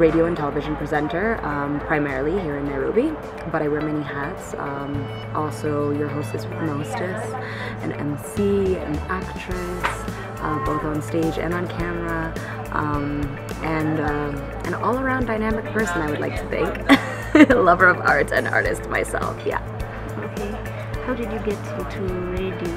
radio and television presenter, primarily here in Nairobi, but I wear many hats. Also your hostess with mostess, an MC, an actress, both on stage and on camera, and an all-around dynamic person, I would like to think. Lover of art and artist myself, yeah. Okay. How did you get into radio?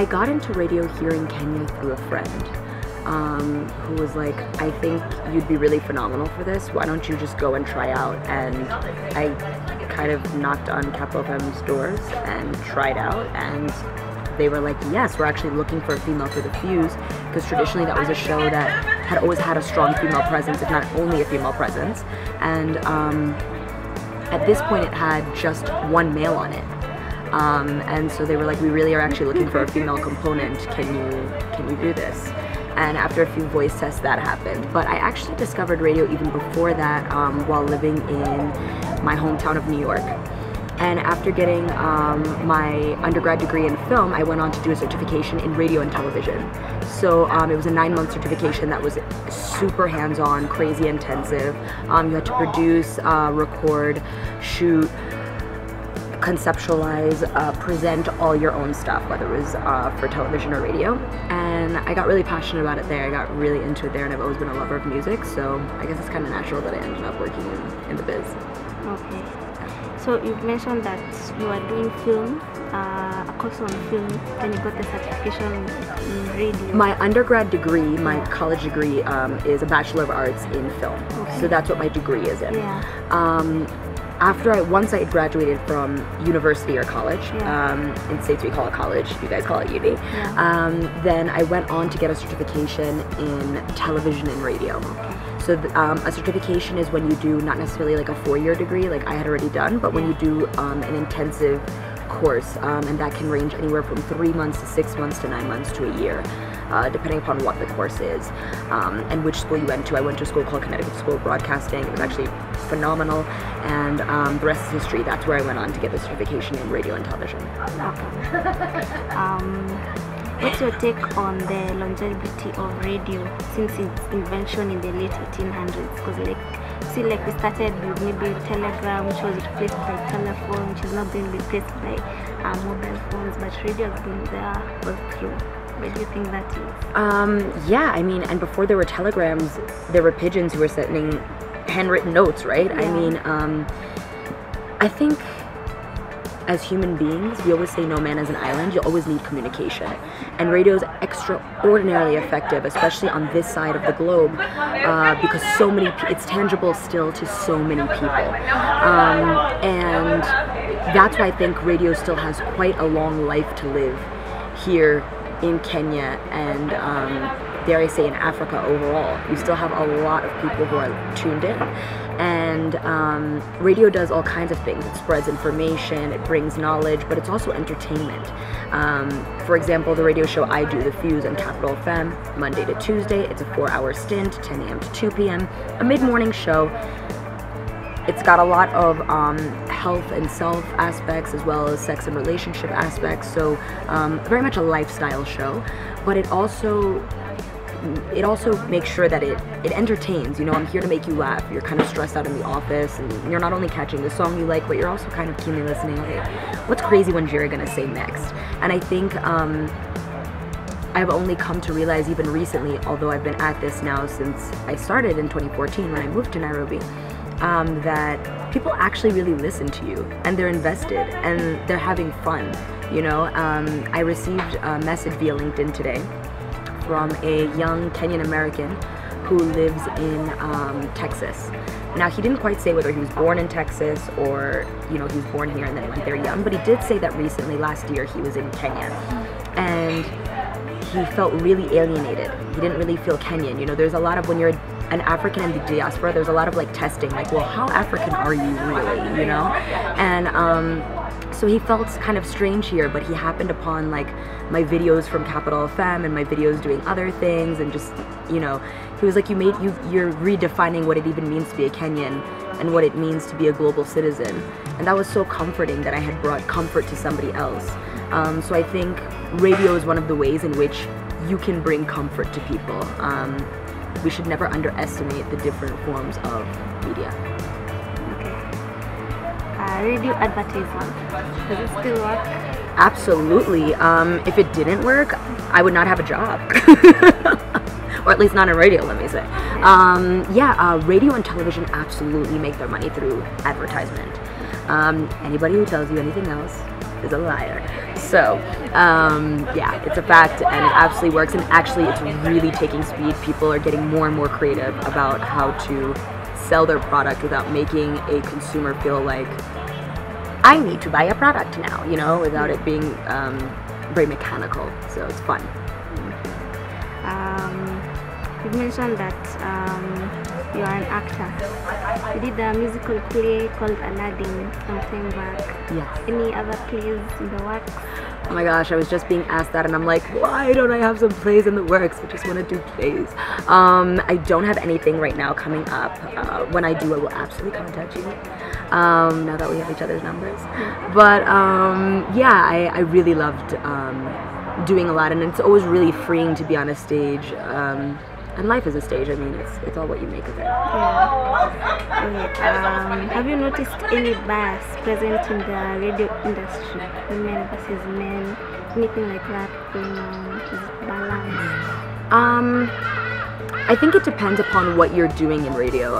I got into radio here in Kenya through a friend. Who was like, I think you'd be really phenomenal for this, why don't you just go and try out? And I kind of knocked on Capital FM's doors and tried out, and they were like, yes, we're actually looking for a female for The Fuse, because traditionally that was a show that had always had a strong female presence, if not only a female presence, and at this point it had just one male on it. And so they were like, we really are actually looking for a female component, can you do this? And after a few voice tests, that happened. But I actually discovered radio even before that, while living in my hometown of New York. And after getting my undergrad degree in film, I went on to do a certification in radio and television. So it was a 9-month certification that was super hands-on, crazy intensive. You had to produce, record, shoot, conceptualize, present all your own stuff, whether it was for television or radio. And I got really passionate about it there. I got really into it there, and I've always been a lover of music, so I guess it's kind of natural that I ended up working in the biz. Okay. So you've mentioned that you are doing film, a course on film, then you got the certification in radio. My undergrad degree, my college degree, is a Bachelor of Arts in Film. Okay. So that's what my degree is in. Yeah. Once I graduated from university or college, in States we call it college, you guys call it uni, then I went on to get a certification in television and radio. So a certification is when you do not necessarily like a 4-year degree like I had already done, but when you do an intensive course, and that can range anywhere from 3 months to 6 months to 9 months to a year. Depending upon what the course is and which school you went to. I went to a school called Connecticut School of Broadcasting. It was actually phenomenal, and the rest is history. That's where I went on to get the certification in radio and television. Okay. What's your take on the longevity of radio since its invention in the late 1800s? Because like we started with maybe telegram, which was replaced by telephone, which is not being replaced by mobile phones, but radio has been there all through. Where do you think that is? Yeah, I mean, and before there were telegrams, there were pigeons who were sending handwritten notes, right? Yeah. I mean, I think as human beings, we always say no man is an island. You always need communication. And radio is extraordinarily effective, especially on this side of the globe, because it's tangible still to so many people. And that's why I think radio still has quite a long life to live here in Kenya and dare I say in Africa overall. You still have a lot of people who are tuned in, and radio does all kinds of things. It spreads information, it brings knowledge, but it's also entertainment. For example, the radio show I do, The Fuse on Capital FM, Monday to Tuesday. It's a 4-hour stint, 10 a.m. to 2 p.m., a mid-morning show. It's got a lot of health and self aspects as well as sex and relationship aspects, so very much a lifestyle show, but it also makes sure that it entertains. You know, I'm here to make you laugh. You're kind of stressed out in the office, and you're not only catching the song you like, but you're also kind of keenly listening, okay, what's crazy Wanjira gonna say next? And I think I've only come to realize even recently, although I've been at this now since I started in 2014 when I moved to Nairobi, that people actually really listen to you, and they're invested, and they're having fun, you know. I received a message via LinkedIn today from a young Kenyan American who lives in Texas. Now, he didn't quite say whether he was born in Texas or, you know, he was born here and then went there young, but he did say that recently, last year, he was in Kenya, and he felt really alienated. He didn't really feel Kenyan. You know, there's a lot of, when you're an African in the diaspora, there's a lot of like testing, like, well, how African are you really, you know? And so he felt kind of strange here, but he happened upon like my videos from Capital FM and my videos doing other things, and just, you know, he was like, you're redefining what it even means to be a Kenyan and what it means to be a global citizen. And that was so comforting that I had brought comfort to somebody else. So I think radio is one of the ways in which you can bring comfort to people. we should never underestimate the different forms of media. Okay. Radio advertisement. Does it still work? Absolutely. If it didn't work, I would not have a job. Or at least not in radio, let me say. Radio and television absolutely make their money through advertisement. Anybody who tells you anything else is a liar. So, it's a fact, and it absolutely works, and actually it's really taking speed. People are getting more and more creative about how to sell their product without making a consumer feel like, I need to buy a product now, without it being very mechanical. So it's fun. You mentioned that you are an actor. You did a musical play called Aladdin some time back. Yes. Any other plays in the works? Oh my gosh, I was just being asked that, and I'm like, why don't I have some plays in the works? I just want to do plays. I don't have anything right now coming up. When I do, I will absolutely contact you. Now that we have each other's numbers. But I really loved doing Aladdin, and it's always really freeing to be on a stage. And life is a stage. I mean, it's all what you make of it. Yeah. Okay. Have you noticed any bias present in the radio industry? Women versus men, anything like that going on? Is it balanced? I think it depends upon what you're doing in radio.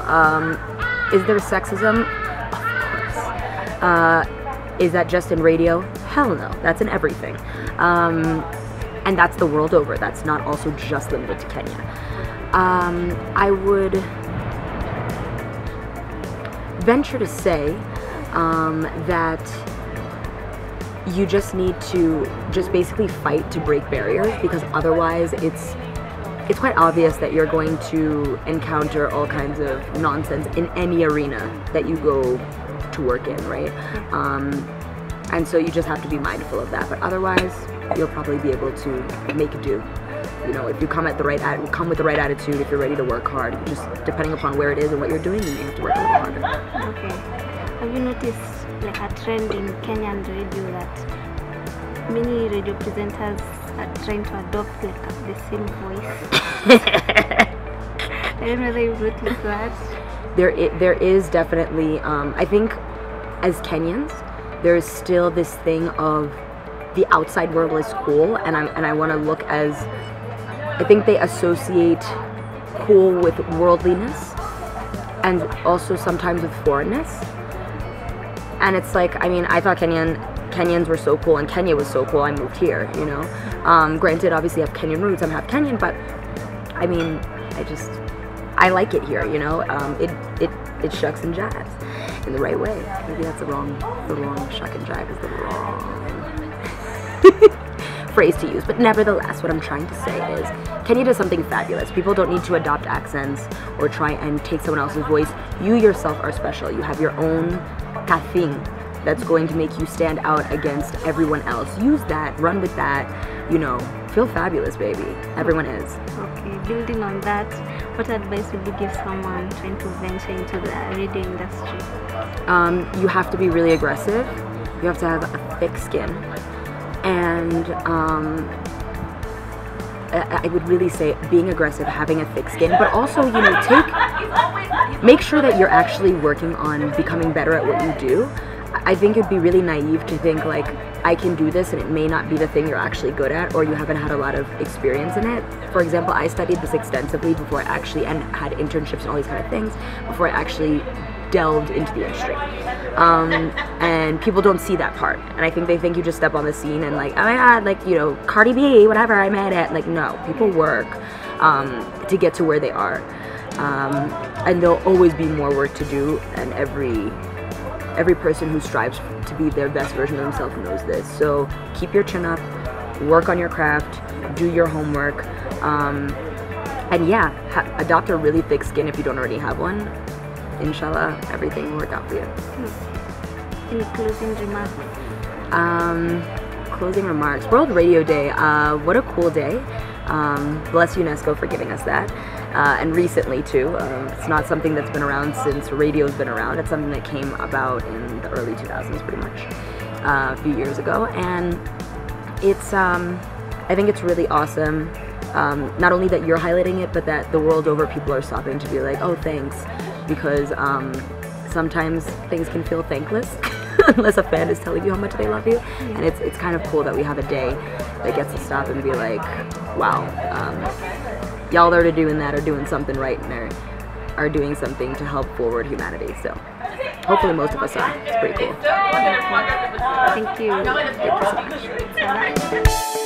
Is there sexism? Of course. Is that just in radio? Hell no. That's in everything. And that's the world over. That's not also just limited to Kenya. I would venture to say that you just need to just basically fight to break barriers, because otherwise it's quite obvious that you're going to encounter all kinds of nonsense in any arena that you go to work in, right? And so you just have to be mindful of that, but otherwise you'll probably be able to make do. If you come with the right attitude, if you're ready to work hard, just depending upon where it is and what you're doing, you may have to work a little harder. Okay. Have you noticed like a trend in Kenyan radio that many radio presenters are trying to adopt like the same voice? I don't know if you've noticed that. There is definitely, I think as Kenyans, there is still this thing of the outside world is cool, and I want to look as, I think they associate cool with worldliness and also sometimes with foreignness. And it's like, I mean, I thought Kenyans were so cool and Kenya was so cool, I moved here, Granted, obviously I have Kenyan roots, I'm half Kenyan, but I mean, I like it here, it shucks and jives in the right way. Maybe that's the wrong shuck and jive is the wrong phrase to use, but nevertheless, what I'm trying to say is Kenya does something fabulous. People don't need to adopt accents or try and take someone else's voice. You yourself are special. You have your own thing that's going to make you stand out against everyone else. Use that, run with that, feel fabulous, baby. Everyone is. Okay, building on that, what advice would you give someone trying to venture into the radio industry? You have to be really aggressive. You have to have a thick skin. And I would really say being aggressive, having a thick skin, but also, make sure that you're actually working on becoming better at what you do. I think it'd be really naive to think like, I can do this and it may not be the thing you're actually good at, or you haven't had a lot of experience in it. For example, I studied this extensively before and had internships and all these kind of things before I actually delved into the industry. And people don't see that part, and I think they think you just step on the scene and like, oh my god, like, Cardi B, whatever, I made it. Like, no, people work to get to where they are, and there'll always be more work to do, and every person who strives to be their best version of themselves knows this. So keep your chin up, work on your craft, do your homework, and adopt a really thick skin if you don't already have one. Inshallah, everything will work out for you. Any closing remarks? Closing remarks. World Radio Day. What a cool day. Bless UNESCO for giving us that. And recently too. It's not something that's been around since radio's been around. It's something that came about in the early 2000s, pretty much, a few years ago. And it's, I think it's really awesome. not only that you're highlighting it, but that the world over people are stopping to be like, oh, thanks, because sometimes things can feel thankless unless a fan is telling you how much they love you, and it's kind of cool that we have a day that gets to stop and be like, wow, y'all that are doing that are doing something right, and are doing something to help forward humanity. So hopefully most of us are. It's pretty cool. Thank you. Thank you so much.